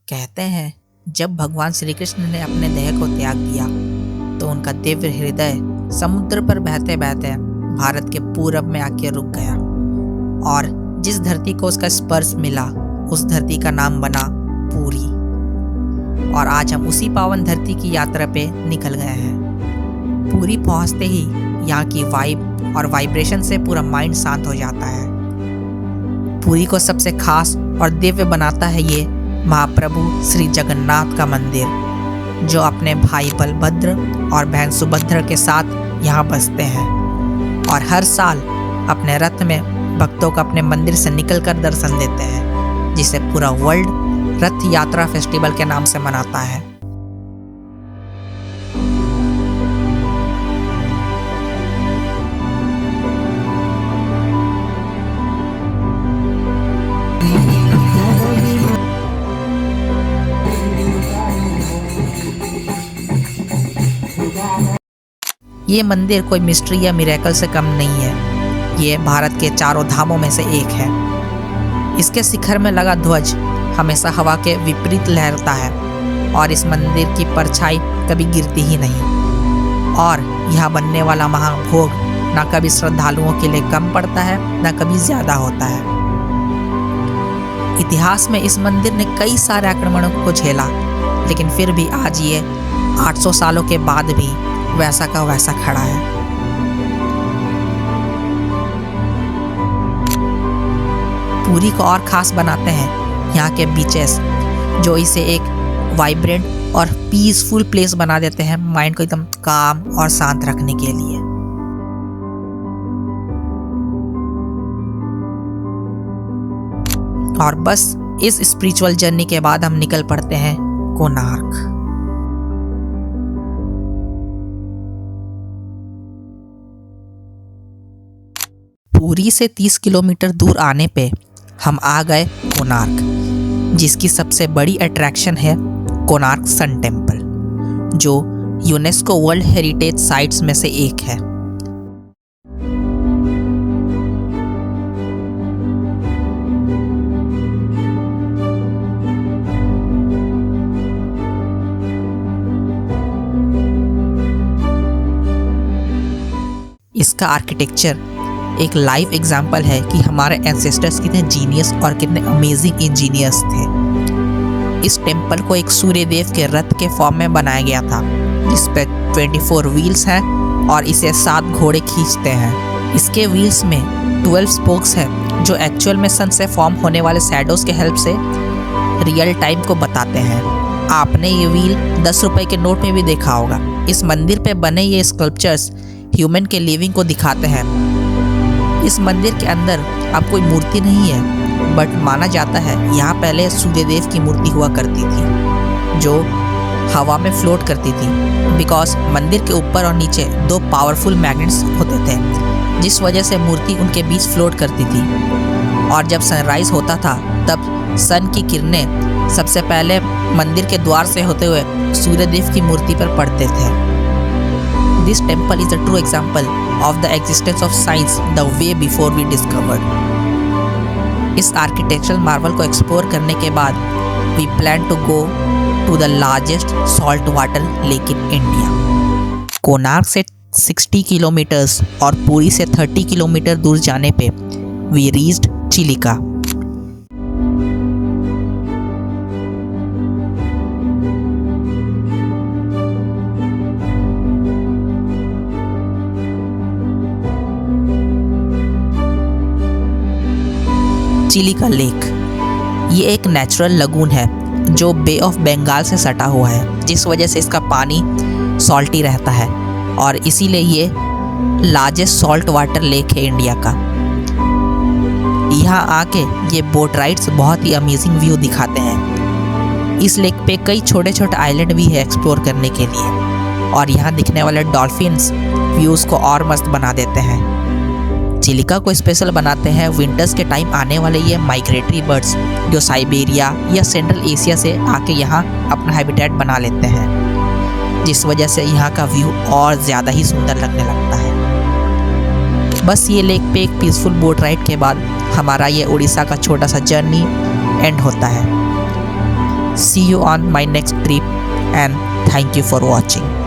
कहते हैं जब भगवान श्री कृष्ण ने अपने देह को त्याग दिया तो उनका दिव्य हृदय समुद्र पर बहते बहते भारत के पूरब में आके रुक गया और जिस धरती को उसका स्पर्श मिला उस धरती का नाम बना पुरी। और आज हम उसी पावन धरती की यात्रा पे निकल गए हैं। पुरी पहुंचते ही यहाँ की वाइब और वाइब्रेशन से पूरा माइंड शांत हो जाता है। पुरी को सबसे खास और दिव्य बनाता है ये महाप्रभु श्री जगन्नाथ का मंदिर, जो अपने भाई बलभद्र और बहन सुभद्रा के साथ यहाँ बसते हैं और हर साल अपने रथ में भक्तों को अपने मंदिर से निकलकर दर्शन देते हैं, जिसे पूरा वर्ल्ड रथ यात्रा फेस्टिवल के नाम से मनाता है। ये मंदिर कोई मिस्ट्री या मिरेकल से कम नहीं है। ये भारत के चारों धामों में से एक है। इसके शिखर में लगा ध्वज हमेशा हवा के विपरीत लहरता है और इस मंदिर की परछाई कभी गिरती ही नहीं। और यहाँ बनने वाला महाभोग ना कभी श्रद्धालुओं के लिए कम पड़ता है ना कभी ज्यादा होता है। इतिहास में इस मंदिर ने कई सारे आक्रमणों को झेला, लेकिन फिर भी आज ये 800 सालों के बाद भी वैसा का वैसा खड़ा है। पुरी को और खास बनाते हैं यहाँ के बीचेस, जो इसे एक वाइब्रेंट और पीसफुल प्लेस बना देते हैं माइंड को एकदम काम और शांत रखने के लिए। और बस इस स्पिरिचुअल जर्नी के बाद हम निकल पड़ते हैं कोणार्क। पुरी से 30 किलोमीटर दूर आने पे हम आ गए कोणार्क, जिसकी सबसे बड़ी अट्रैक्शन है कोणार्क सन टेम्पल, जो यूनेस्को वर्ल्ड हेरिटेज साइट्स में से एक है। इसका आर्किटेक्चर एक लाइव एग्जाम्पल है कि हमारे एंसेस्टर्स कितने जीनियस और कितने अमेजिंग इंजीनियर्स थे। इस टेम्पल को एक सूर्य देव के रथ के फॉर्म में बनाया गया था, जिस पे 24 व्हील्स हैं और इसे 7 घोड़े खींचते हैं। इसके व्हील्स में 12 स्पोक्स हैं, जो एक्चुअल में सन से फॉर्म होने वाले शैडोज के हेल्प से रियल टाइम को बताते हैं। आपने ये व्हील 10 रुपए के नोट में भी देखा होगा। इस मंदिर पे बने ये स्कल्पचर्स ह्यूमन के लिविंग को दिखाते हैं। इस मंदिर के अंदर अब कोई मूर्ति नहीं है, बट माना जाता है यहाँ पहले सूर्यदेव की मूर्ति हुआ करती थी, जो हवा में फ्लोट करती थी, बिकॉज मंदिर के ऊपर और नीचे 2 पावरफुल मैग्नेट्स होते थे, जिस वजह से मूर्ति उनके बीच फ्लोट करती थी। और जब सनराइज होता था तब सन की किरणें सबसे पहले मंदिर के द्वार से होते हुए सूर्यदेव की मूर्ति पर पड़ते थे। This temple is a true example of the existence of science the way before we discovered. इस आर्किटेक्चरल मार्वल को एक्सप्लोर करने के बाद we plan to go to the largest salt water lake in India. Konark से 60 kilometres और पुरी से 30 kilometre दूर जाने पे we reached Chilika. Chilika lake ये एक नेचुरल लगून है जो बे ऑफ बंगाल से सटा हुआ है, जिस वजह से इसका पानी सॉल्टी रहता है और इसीलिए ये लार्जेस्ट सॉल्ट वाटर लेक है इंडिया का। यहाँ आके ये बोट राइड्स बहुत ही अमेजिंग व्यू दिखाते हैं। इस लेक पे कई छोटे छोटे आइलैंड भी है एक्सप्लोर करने के लिए और यहाँ दिखने वाले डॉल्फिन्स व्यूज़ को और मस्त बना देते हैं। चिलिका को स्पेशल बनाते हैं विंटर्स के टाइम आने वाले ये माइग्रेटरी बर्ड्स, जो साइबेरिया या सेंट्रल एशिया से आके यहाँ अपना हैबिटेट बना लेते हैं, जिस वजह से यहाँ का व्यू और ज़्यादा ही सुंदर लगने लगता है। बस ये लेक पे एक पीसफुल बोट राइड के बाद हमारा ये उड़ीसा का छोटा सा जर्नी एंड होता है। See you on my next trip and thank you for watching.